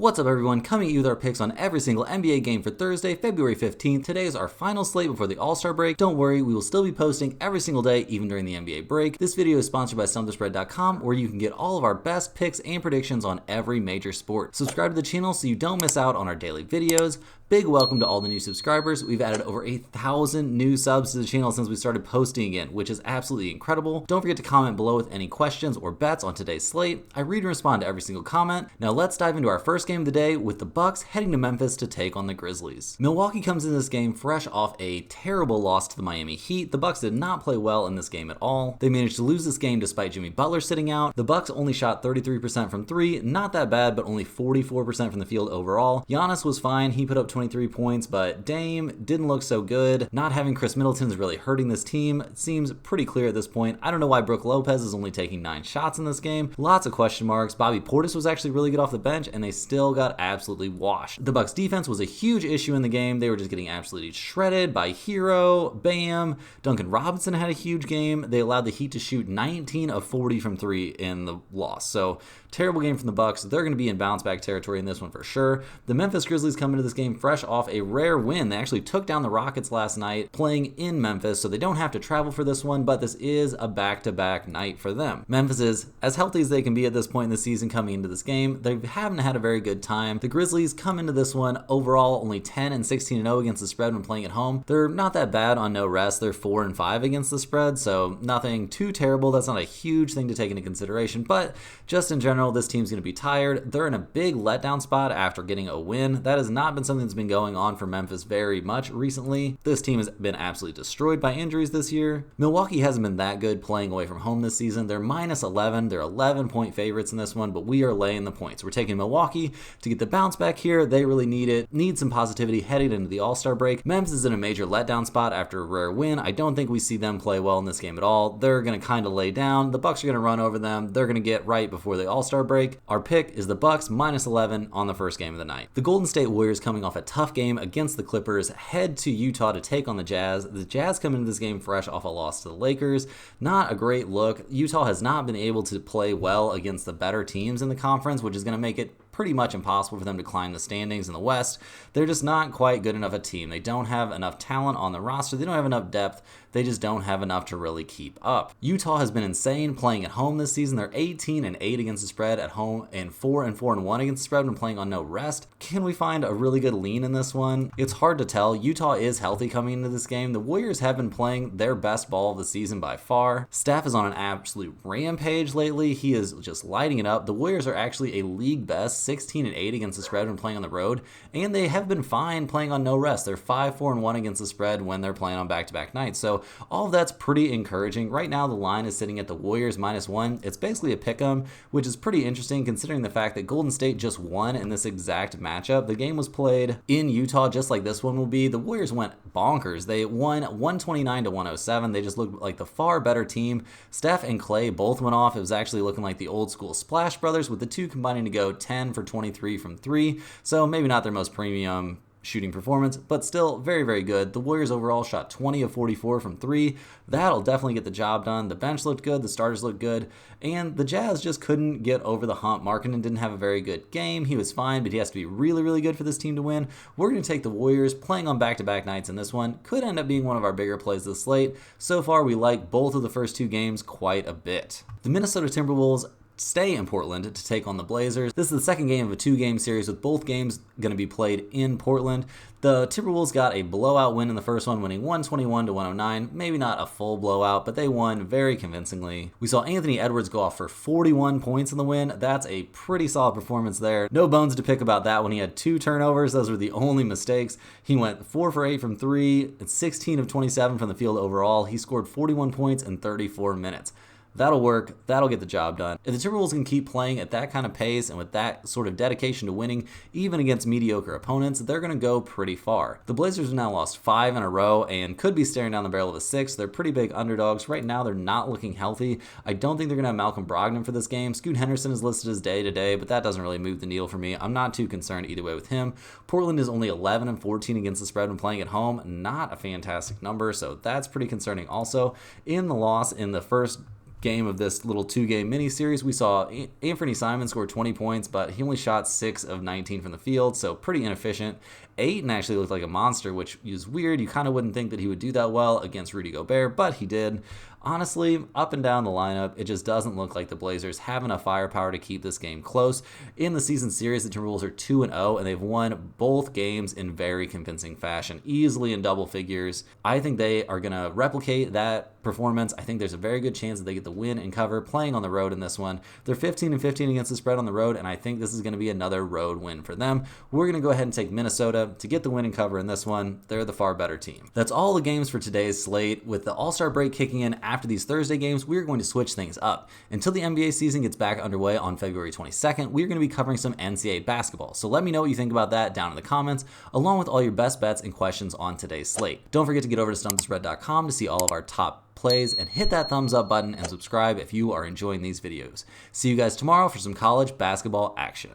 What's up, everyone? Coming at you with our picks on every single NBA game for Thursday, February 15th. Today is our final slate before the All-Star break. Don't worry, we will still be posting every single day, even during the NBA break. This video is sponsored by StumpTheSpread.com, where you can get all of our best picks and predictions on every major sport. Subscribe to the channel so you don't miss out on our daily videos. Big welcome to all the new subscribers. We've added over 1,000 new subs to the channel since we started posting again, which is absolutely incredible. Don't forget to comment below with any questions or bets on today's slate. I read and respond to every single comment. Now let's dive into our first game of the day with the Bucks heading to Memphis to take on the Grizzlies. Milwaukee comes into this game fresh off a terrible loss to the Miami Heat. The Bucks did not play well in this game at all. They managed to lose this game despite Jimmy Butler sitting out. The Bucks only shot 33% from three, not that bad, but only 44% from the field overall. Giannis was fine. He put up 23 points, but Dame didn't look so good. Not having Chris Middleton is really hurting this team. It seems pretty clear at this point. I don't know why Brook Lopez is only taking 9 shots in this game. Lots of question marks. Bobby Portis was actually really good off the bench, and they still got absolutely washed. The Bucks defense was a huge issue in the game. They were just getting absolutely shredded by Hero, Bam. Duncan Robinson had a huge game. They allowed the Heat to shoot 19 of 40 from 3 in the loss. So terrible game from the Bucks. They're going to be in bounce back territory in this one for sure. The Memphis Grizzlies come into this game fresh off a rare win. They actually took down the Rockets last night playing in Memphis, so they don't have to travel for this one, but this is a back-to-back night for them. Memphis is as healthy as they can be at this point in the season coming into this game. They haven't had a very good time. The Grizzlies come into this one overall only 10 and 16-0 against the spread when playing at home. They're not that bad on no rest. They're 4-5 against the spread, so nothing too terrible. That's not a huge thing to take into consideration, but just in general, this team's going to be tired. They're in a big letdown spot after getting a win. That has not been something that's been going on for Memphis very much recently. This team has been absolutely destroyed by injuries this year. Milwaukee hasn't been that good playing away from home this season. They're minus 11. They're 11-point favorites in this one, but we are laying the points. We're taking Milwaukee to get the bounce back here. They really need it. Need some positivity heading into the All-Star break. Memphis is in a major letdown spot after a rare win. I don't think we see them play well in this game at all. They're going to kind of lay down. The Bucks are going to run over them. They're going to get right before the All-Star break. Our pick is the Bucks minus 11 on the first game of the night. The Golden State Warriors, coming off a tough game against the Clippers, head to Utah to take on the Jazz. The Jazz come into this game fresh off a loss to the Lakers. Not a great look. Utah has not been able to play well against the better teams in the conference, which is going to make it pretty much impossible for them to climb the standings in the West. They're just not quite good enough a team. They don't have enough talent on the roster. They don't have enough depth. They just don't have enough to really keep up. Utah has been insane playing at home this season. They're 18-8 against the spread at home and 4-1 against the spread when playing on no rest. Can we find a really good lean in this one? It's hard to tell. Utah is healthy coming into this game. The Warriors have been playing their best ball of the season by far. Steph is on an absolute rampage lately. He is just lighting it up. The Warriors are actually a league best 16-8 against the spread when playing on the road, and they have been fine playing on no rest. They're 5-4-1 against the spread when they're playing on back-to-back nights. So all of that's pretty encouraging. Right now, the line is sitting at the Warriors -1. It's basically a pick'em, which is pretty interesting considering the fact that Golden State just won in this exact matchup. The game was played in Utah just like this one will be. The Warriors went bonkers. They won 129-107. They just looked like the far better team. Steph and Clay both went off. It was actually looking like the old school Splash Brothers, with the two combining to go 10 for 23 from 3. So maybe not their most premium shooting performance, but still very, very good. The Warriors overall shot 20 of 44 from 3. That'll definitely get the job done. The bench looked good, the starters looked good, and the Jazz just couldn't get over the hump. Markkanen didn't have a very good game. He was fine, but he has to be really, really good for this team to win. We're going to take the Warriors playing on back-to-back nights in this one. Could end up being one of our bigger plays this slate. So far, we like both of the first 2 games quite a bit. The Minnesota Timberwolves stay in Portland to take on the Blazers. This is the second game of a 2-game series, with both games going to be played in Portland. The Timberwolves got a blowout win in the first one, winning 121-109. Maybe not a full blowout, but they won very convincingly. We saw Anthony Edwards go off for 41 points in the win. That's a pretty solid performance there. No bones to pick about that one. He had 2 turnovers. Those were the only mistakes. He went 4 for 8 from 3, 16 of 27 from the field overall. He scored 41 points in 34 minutes. That'll work. That'll get the job done. If the Timberwolves can keep playing at that kind of pace and with that sort of dedication to winning, even against mediocre opponents, they're going to go pretty far. The Blazers have now lost 5 in a row and could be staring down the barrel of a 6th. They're pretty big underdogs. Right now, they're not looking healthy. I don't think they're going to have Malcolm Brogdon for this game. Scoot Henderson is listed as day-to-day, but that doesn't really move the needle for me. I'm not too concerned either way with him. Portland is only 11-14 against the spread when playing at home. Not a fantastic number, so that's pretty concerning also. In the loss in the first game of this little 2-game mini series, we saw Anthony Simons score 20 points, but he only shot 6 of 19 from the field, so pretty inefficient. Ayton actually looked like a monster, which is weird. You kind of wouldn't think that he would do that well against Rudy Gobert, but he did. Honestly, up and down the lineup, it just doesn't look like the Blazers have enough firepower to keep this game close. In the season series, the Timberwolves are 2-0, and they've won both games in very convincing fashion, easily in double figures. I think they are going to replicate that performance. I think there's a very good chance that they get the win and cover playing on the road in this one. They're 15-15 against the spread on the road, and I think this is going to be another road win for them. We're going to go ahead and take Minnesota to get the win and cover in this one. They're the far better team. That's all the games for today's slate. With the All-Star break kicking in after these Thursday games, we're going to switch things up. Until the NBA season gets back underway on February 22nd, we're going to be covering some NCAA basketball. So let me know what you think about that down in the comments, along with all your best bets and questions on today's slate. Don't forget to get over to stumpthespread.com to see all of our top plays, and hit that thumbs up button and subscribe if you are enjoying these videos. See you guys tomorrow for some college basketball action.